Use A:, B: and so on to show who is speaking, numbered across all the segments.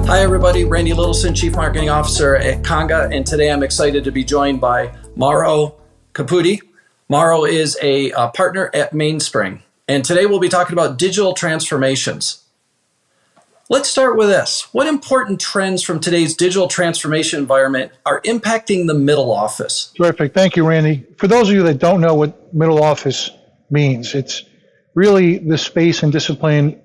A: Hi everybody, Randy Littleson, Chief Marketing Officer at Conga, and today I'm excited to be joined by Mauro Caputi. Mauro is a partner at Minespring, and today we'll be talking about digital transformations. Let's start with this. What important trends from today's digital transformation environment are impacting the middle office?
B: Terrific. Thank you, Randy. For those of you that don't know what middle office means, it's really the space and discipline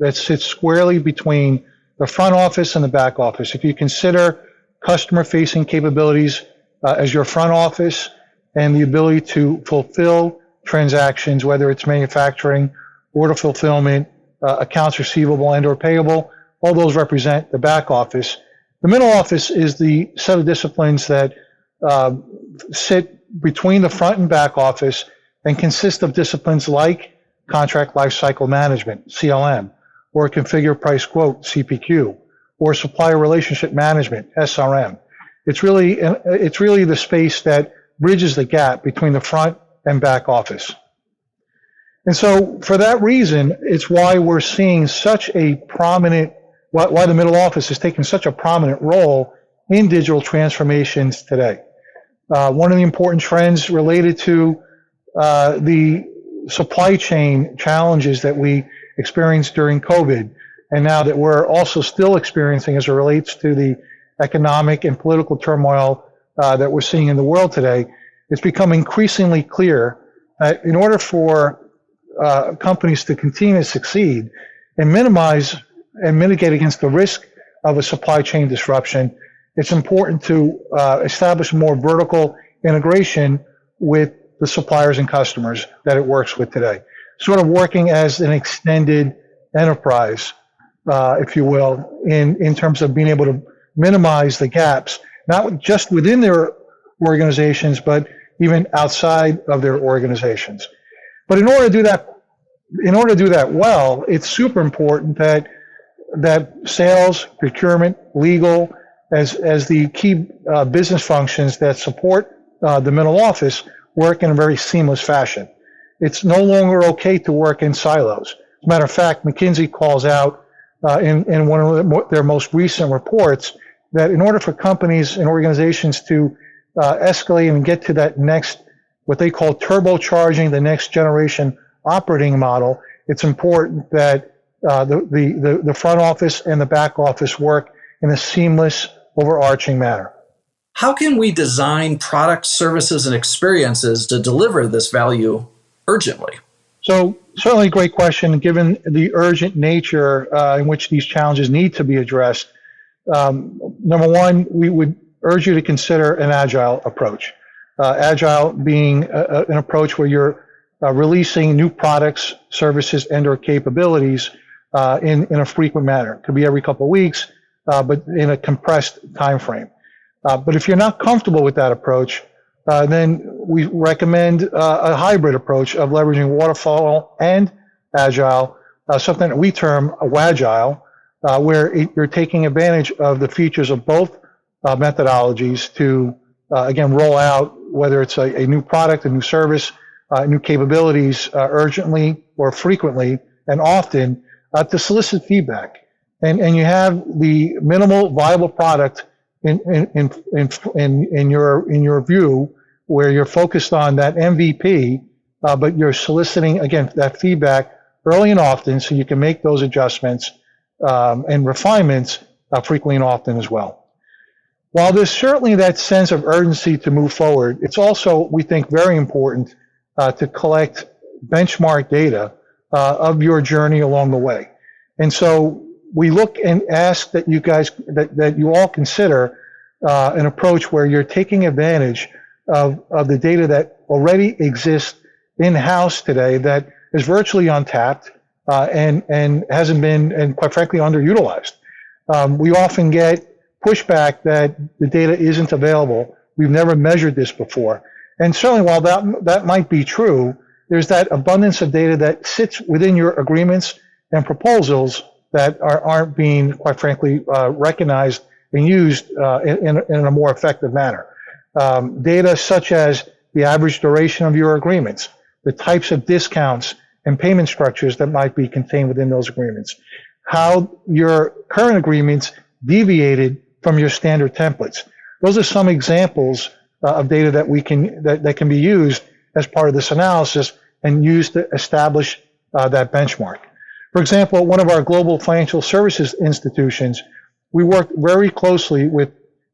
B: that sits squarely between the front office and the back office. If you consider customer-facing capabilities as your front office and the ability to fulfill transactions, whether it's manufacturing, order fulfillment, accounts receivable and or payable, all those represent the back office. The middle office is the set of disciplines that sit between the front and back office and consist of disciplines like contract lifecycle management, CLM, or configure price quote, CPQ, or supplier relationship management, SRM. It's really the space that bridges the gap between the front and back office. And so for that reason, it's why we're seeing such a prominent, why the middle office is taking such a prominent role in digital transformations today. One of the important trends related to the supply chain challenges that we experienced during COVID, and now that we're also still experiencing as it relates to the economic and political turmoil that we're seeing in the world today, it's become increasingly clear that in order for companies to continue to succeed and minimize and mitigate against the risk of a supply chain disruption, it's important to establish more vertical integration with the suppliers and customers that it works with today. Sort of working as an extended enterprise, if you will, in terms of being able to minimize the gaps, not just within their organizations, but even outside of their organizations. But in order to do that well, it's super important that sales, procurement, legal, as the key business functions that support the middle office work in a very seamless fashion. It's no longer okay to work in silos. As a matter of fact, McKinsey calls out in one of their most recent reports that in order for companies and organizations to escalate and get to that next, what they call turbocharging the next generation operating model, it's important that the front office and the back office work in a seamless, overarching manner.
A: How can we design products, services, and experiences to deliver this value urgently?
B: So certainly a great question, given the urgent nature in which these challenges need to be addressed. Number one, we would urge you to consider an agile approach. Agile being an approach where you're releasing new products, services, and or capabilities in a frequent manner. It could be every couple of weeks, but in a compressed time frame. But if you're not comfortable with that approach, then we recommend a hybrid approach of leveraging waterfall and agile, something that we term a WAGILE, where you're taking advantage of the features of both methodologies to, again, roll out, whether it's a new product, a new service, new capabilities urgently or frequently and often to solicit feedback. And you have the minimal viable product in your view, where you're focused on that MVP, but you're soliciting, again, that feedback early and often so you can make those adjustments and refinements frequently and often as well. While there's certainly that sense of urgency to move forward, it's also, we think, very important to collect benchmark data of your journey along the way. And so we look and ask that you guys, that you all consider an approach where you're taking advantage of the data that already exists in-house today that is virtually untapped and hasn't been, and quite frankly, underutilized. We often get pushback that the data isn't available. We've never measured this before. And certainly while that might be true, there's that abundance of data that sits within your agreements and proposals that aren't being, quite frankly, recognized and used in a more effective manner. Data such as the average duration of your agreements, the types of discounts and payment structures that might be contained within those agreements, how your current agreements deviated from your standard templates. Those are some examples of data that can be used as part of this analysis and used to establish that benchmark. For example, one of our global financial services institutions, we worked very closely with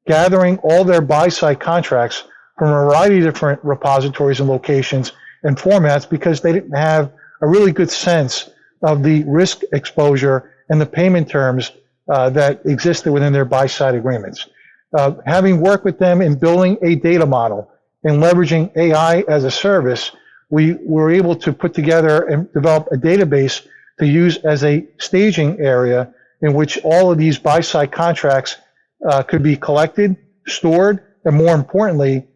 B: gathering all their buy-side contracts from a variety of different repositories and locations and formats because they didn't have a really good sense of the risk exposure and the payment terms that existed within their buy-side agreements. Having worked with them in building a data model and leveraging AI as a service, we were able to put together and develop a database to use as a staging area in which all of these buy-side contracts could be collected, stored, and more importantly,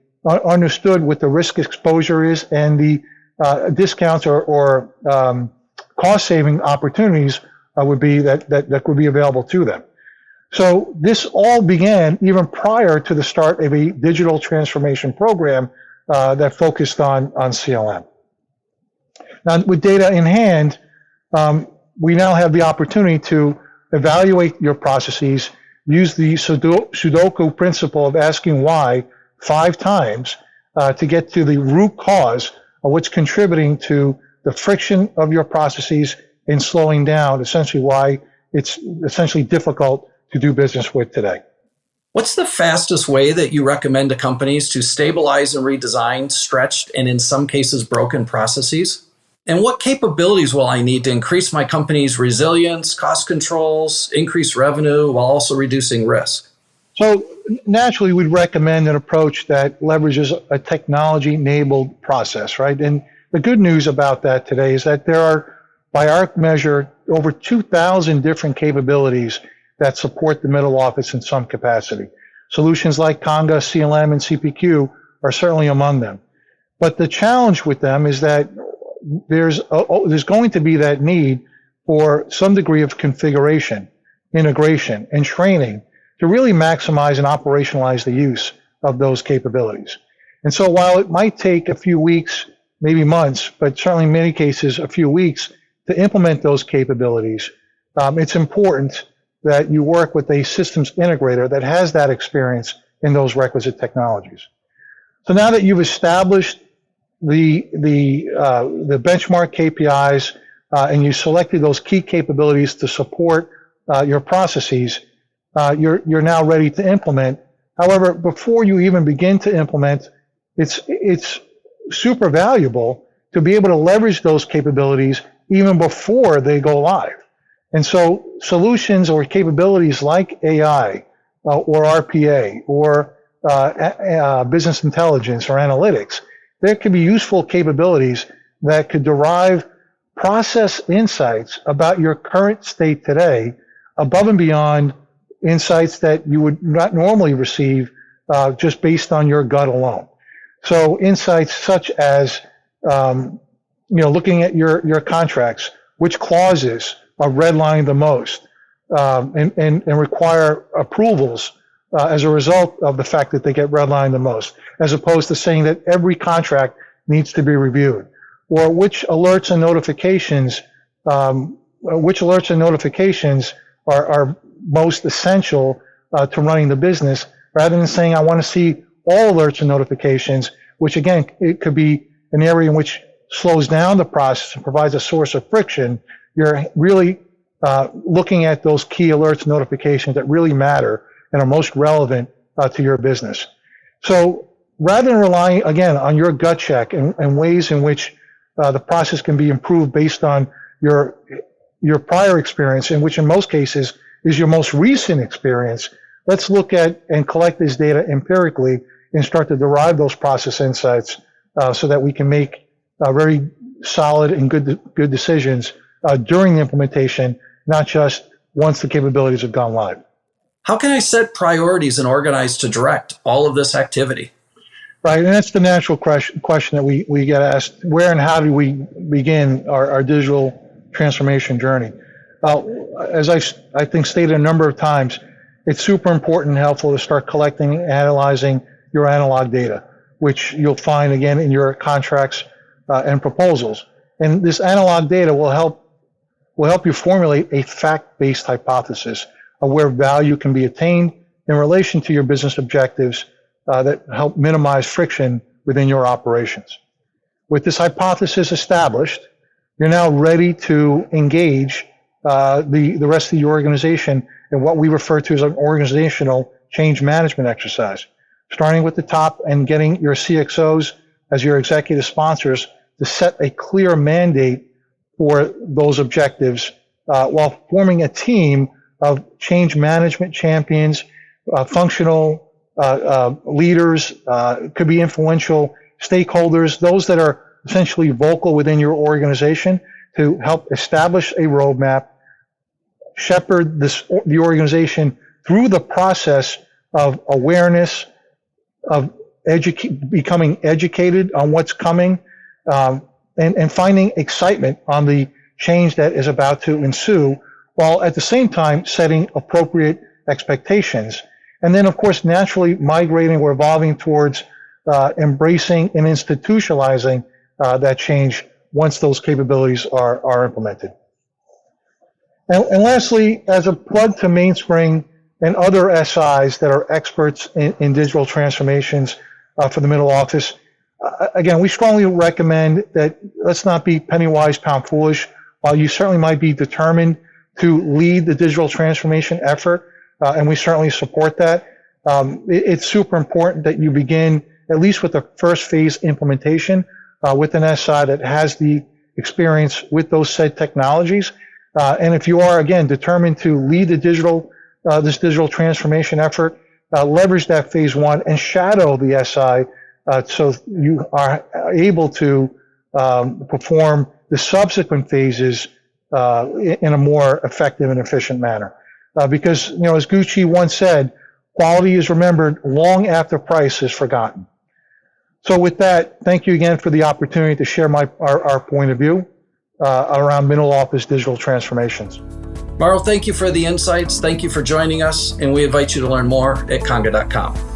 B: understood what the risk exposure is and the discounts or cost-saving opportunities would be that would be available to them. So this all began even prior to the start of a digital transformation program that focused on CLM. Now, with data in hand, we now have the opportunity to evaluate your processes, use the Sudoku principle of asking why 5 times to get to the root cause of what's contributing to the friction of your processes and slowing down essentially why it's essentially difficult to do business with today.
A: What's the fastest way that you recommend to companies to stabilize and redesign stretched and in some cases broken processes? And what capabilities will I need to increase my company's resilience, cost controls, increase revenue while also reducing risk?
B: So naturally, we'd recommend an approach that leverages a technology-enabled process, right? And the good news about that today is that there are, by our measure, over 2,000 different capabilities that support the middle office in some capacity. Solutions like Conga, CLM, and CPQ are certainly among them. But the challenge with them is that there's going to be that need for some degree of configuration, integration, and training to really maximize and operationalize the use of those capabilities. And so while it might take a few weeks, maybe months, but certainly in many cases a few weeks to implement those capabilities, it's important that you work with a systems integrator that has that experience in those requisite technologies. So now that you've established the benchmark KPIs and you selected those key capabilities to support your processes, you're now ready to implement. However, before you even begin to implement, it's super valuable to be able to leverage those capabilities even before they go live. And so solutions or capabilities like AI or RPA or business intelligence or analytics, there could be useful capabilities that could derive process insights about your current state today above and beyond insights that you would not normally receive just based on your gut alone. So insights such as looking at your contracts, which clauses are redlined the most and require approvals as a result of the fact that they get redlined the most, as opposed to saying that every contract needs to be reviewed, or which alerts and notifications are most essential to running the business, rather than saying I want to see all alerts and notifications, which again, it could be an area in which slows down the process and provides a source of friction. You're really looking at those key alerts and notifications that really matter and are most relevant to your business. So rather than relying, again, on your gut check and ways in which the process can be improved based on your prior experience, in which in most cases is your most recent experience, let's look at and collect this data empirically and start to derive those process insights so that we can make very solid and good decisions during the implementation, not just once the capabilities have gone live.
A: How can I set priorities and organize to direct all of this activity?
B: Right, and that's the natural question that we get asked: where and how do we begin our digital transformation journey? As I think stated a number of times, it's super important and helpful to start collecting and analyzing your analog data, which you'll find again in your contracts and proposals. And this analog data will help you formulate a fact-based hypothesis of where value can be attained in relation to your business objectives that help minimize friction within your operations. With this hypothesis established, you're now ready to engage the rest of the organization in what we refer to as an organizational change management exercise, starting with the top and getting your CXOs as your executive sponsors to set a clear mandate for those objectives while forming a team of change management champions, functional leaders, could be influential stakeholders, those that are essentially vocal within your organization to help establish a roadmap, shepherd the organization through the process of awareness, of becoming educated on what's coming, and finding excitement on the change that is about to ensue, while at the same time setting appropriate expectations. And then, of course, naturally migrating or evolving towards embracing and institutionalizing that change once those capabilities are implemented. And lastly, as a plug to Mainspring and other SIs that are experts in digital transformations for the middle office, again, we strongly recommend that let's not be penny wise, pound foolish. While you certainly might be determined to lead the digital transformation effort, and we certainly support that, it's super important that you begin at least with the first phase implementation with an SI that has the experience with those said technologies. And if you are, again, determined to lead the this digital transformation effort, leverage that phase one and shadow the SI so you are able to perform the subsequent phases in a more effective and efficient manner. Because, as Gucci once said, quality is remembered long after price is forgotten. So with that, thank you again for the opportunity to share our point of view around middle office digital transformations.
A: Mauro, thank you for the insights. Thank you for joining us, and we invite you to learn more at conga.com.